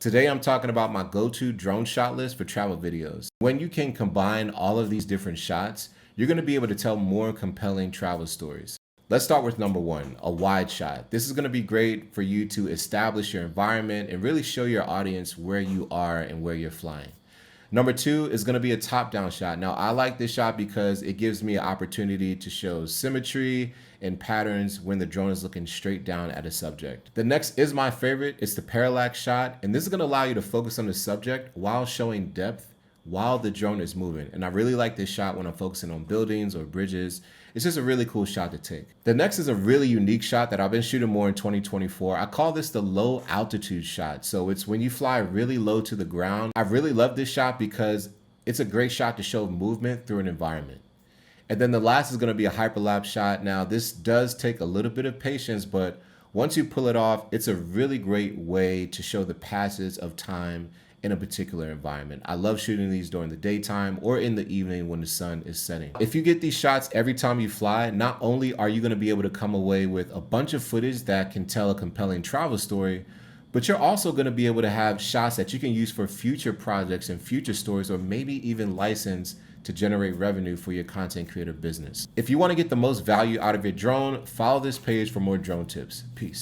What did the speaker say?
Today I'm talking about my go-to drone shot list for travel videos. When you can combine all of these different shots, you're going to be able to tell more compelling travel stories. Let's start with number one, a wide shot. This is going to be great for you to establish your environment and really show your audience where you are and where you're flying. Number two is going to be a top-down shot. Now, I like this shot because it gives me an opportunity to show symmetry and patterns when the drone is looking straight down at a subject. The next is my favorite. It's the parallax shot, and this is going to allow you to focus on the subject while showing depth while the drone is moving. And I really like this shot when I'm focusing on buildings or bridges. It's just a really cool shot to take. The next is a really unique shot that I've been shooting more in 2024. I call this the low altitude shot. So it's when you fly really low to the ground. I really love this shot because it's a great shot to show movement through an environment. And then the last is going to be a hyperlapse shot. Now, this does take a little bit of patience, but once you pull it off, it's a really great way to show the passage of time in a particular environment. I love shooting these during the daytime or in the evening when the sun is setting. If you get these shots every time you fly, not only are you going to be able to come away with a bunch of footage that can tell a compelling travel story, but you're also going to be able to have shots that you can use for future projects and future stories, or maybe even license to generate revenue for your content creator business. If you want to get the most value out of your drone, follow this page for more drone tips. Peace.